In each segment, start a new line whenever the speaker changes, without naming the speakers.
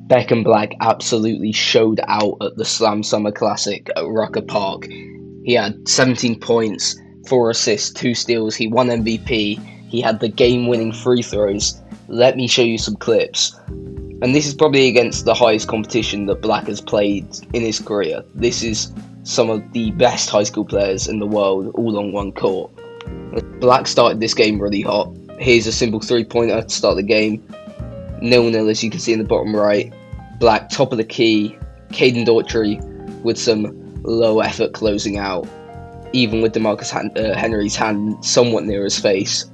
Beckham Black absolutely showed out at the Slam Summer Classic at Rucker Park. He had 17 points, 4 assists, 2 steals. He won MVP. He had the game-winning free throws. Let me show you some clips. And this is probably against the highest competition that Black has played in his career. This is some of the best high school players in the world all on one court. Black started this game really hot. Here's a simple three-pointer to start the game. 0-0 as you can see in the bottom right. Black top of the key. Caden Daughtry with some low effort closing out. Even with DeMarcus Henry's hand somewhat near his face,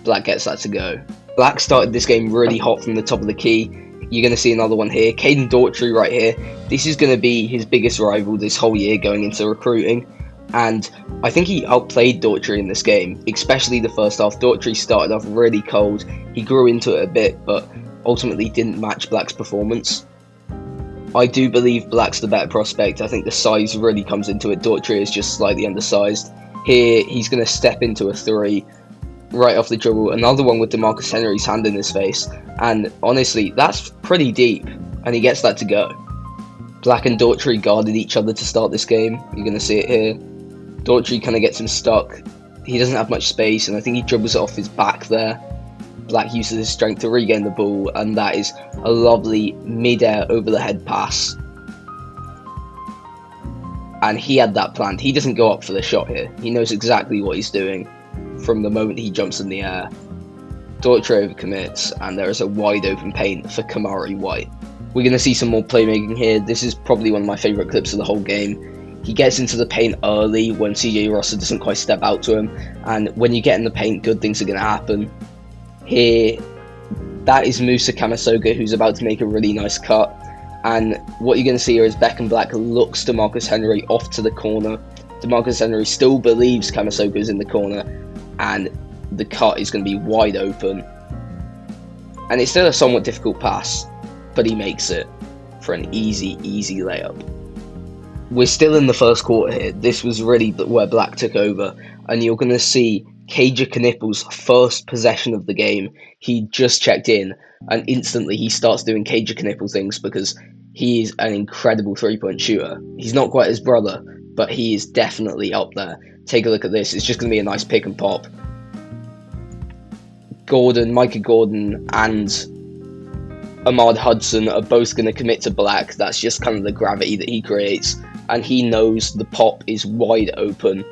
Black gets that to go. Black started this game really hot from the top of the key. You're going to see another one here. Caden Daughtry right here. This is going to be his biggest rival this whole year going into recruiting. And I think he outplayed Daughtry in this game, especially the first half. Daughtry started off really cold. He grew into it a bit, but ultimately didn't match Black's performance. I do believe Black's the better prospect. I think the size really comes into it. Daughtry is just slightly undersized. Here, he's going to step into a three right off the dribble. Another one with DeMarcus Henry's hand in his face. And honestly, that's pretty deep. And he gets that to go. Black and Daughtry guarded each other to start this game. You're going to see it here. Daughtry kind of gets him stuck. He doesn't have much space, and I think he dribbles it off his back there. Black uses his strength to regain the ball, and that is a lovely mid-air over-the-head pass. And he had that planned. He doesn't go up for the shot here. He knows exactly what he's doing from the moment he jumps in the air. Daughtry overcommits, and there is a wide-open paint for Kamari White. We're going to see some more playmaking here. This is probably one of my favourite clips of the whole game. He gets into the paint early when CJ Rosser doesn't quite step out to him, and when you get in the paint, good things are going to happen. Here, that is Musa Kamasoga, who's about to make a really nice cut, and what you're going to see here is Beckham Black looks DeMarcus Henry off to the corner. DeMarcus Henry still believes Kamasoga is in the corner, and the cut is going to be wide open. And it's still a somewhat difficult pass, but he makes it for an easy layup. We're still in the first quarter here. This was really where Black took over, and you're going to see Kaja Knippel's first possession of the game. He just checked in, and instantly he starts doing Kaja Knippel things because he is an incredible three-point shooter. He's not quite his brother, but he is definitely up there. Take a look at this. It's just going to be a nice pick and pop. Micah Gordon, and Ahmad Hudson are both going to commit to Black. That's just kind of the gravity that he creates. And he knows the pop is wide open.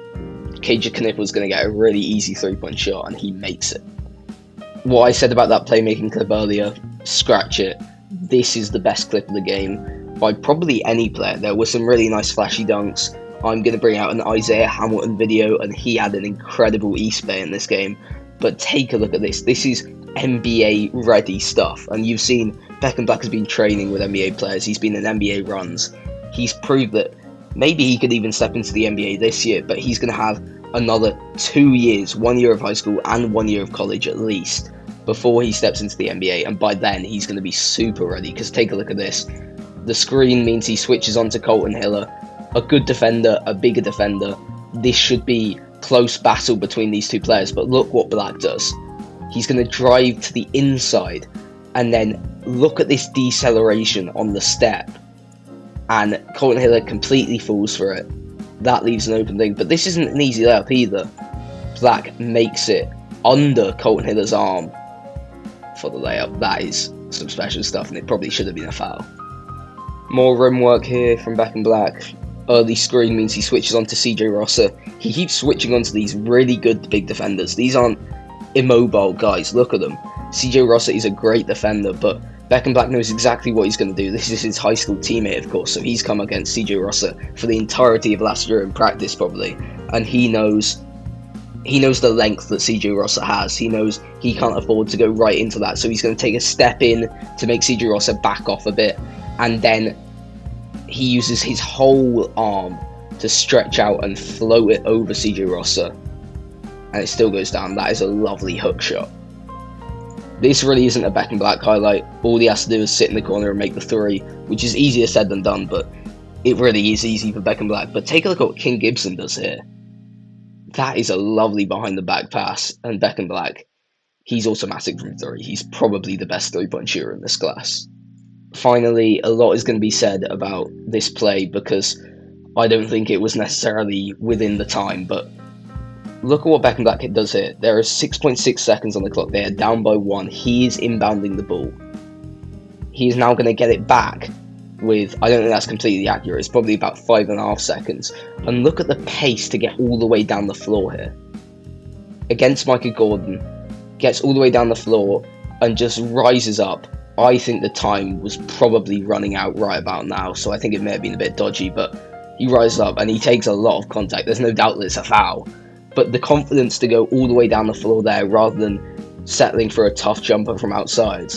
Kaja Knippel is going to get a really easy three-point shot, and he makes it. What I said about that playmaking clip earlier, scratch it. This is the best clip of the game by probably any player. There were some really nice flashy dunks. I'm going to bring out an Isaiah Hamilton video, and he had an incredible East Bay in this game. But take a look at this. This is NBA-ready stuff. And you've seen Beckham Black has been training with NBA players. He's been in NBA runs. He's proved that maybe he could even step into the NBA this year, but he's going to have another 2 years, 1 year of high school and 1 year of college at least, before he steps into the NBA, and by then he's going to be super ready, because take a look at this. The screen means he switches on to Colton Hiller, a good defender, a bigger defender. This should be close battle between these two players, but look what Black does. He's going to drive to the inside, and then look at this deceleration on the step. And Colton Hiller completely falls for it. That leaves an open thing, but this isn't an easy layup either. Black makes it under Colton Hiller's arm for the layup. That is some special stuff, and it probably should have been a foul. More rim work here from Beckham Black. Early screen means he switches on to CJ Rosser. He keeps switching on to these really good big defenders. These aren't immobile guys, look at them. CJ Rosser is a great defender, but Beckham Black knows exactly what he's going to do. This is his high school teammate, of course, so he's come against CJ Rosser for the entirety of last year in practice, probably. And he knows the length that CJ Rosser has. He knows he can't afford to go right into that, so he's going to take a step in to make CJ Rosser back off a bit, and then he uses his whole arm to stretch out and float it over CJ Rosser, and it still goes down. That is a lovely hook shot. This really isn't a Beckham Black highlight. All he has to do is sit in the corner and make the three, which is easier said than done, but it really is easy for Beckham Black. But take a look at what King Gibson does here. That is a lovely behind the back pass, and Beckham Black, he's automatic from three. He's probably the best three-point shooter in this class. Finally, a lot is going to be said about this play because I don't think it was necessarily within the time, but look at what Beckham Black does here. There are 6.6 seconds on the clock. They are down by 1. He is inbounding the ball. He is now going to get it back with, I don't think that's completely accurate, it's probably about 5.5 seconds. And look at the pace to get all the way down the floor here. Against Micah Gordon, gets all the way down the floor and just rises up. I think the time was probably running out right about now, so I think it may have been a bit dodgy, but he rises up and he takes a lot of contact. There's no doubt that it's a foul, but the confidence to go all the way down the floor there rather than settling for a tough jumper from outside.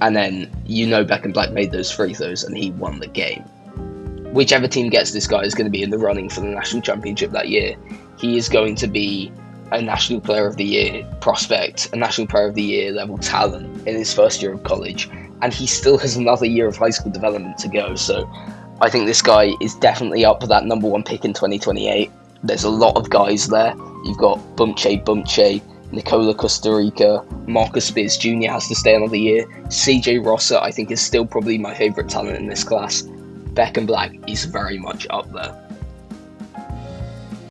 And then, Beckham Black made those free throws and he won the game. Whichever team gets this guy is going to be in the running for the national championship that year. He is going to be a National Player of the Year prospect, a National Player of the Year level talent in his first year of college, and he still has another year of high school development to go. So I think this guy is definitely up for that number 1 pick in 2028. There's a lot of guys there. You've got Bumche, Nicola Costa Rica, Marcus Spears Jr. has to stay another year. CJ Rosser, I think, is still probably my favourite talent in this class. Beckham Black is very much up there.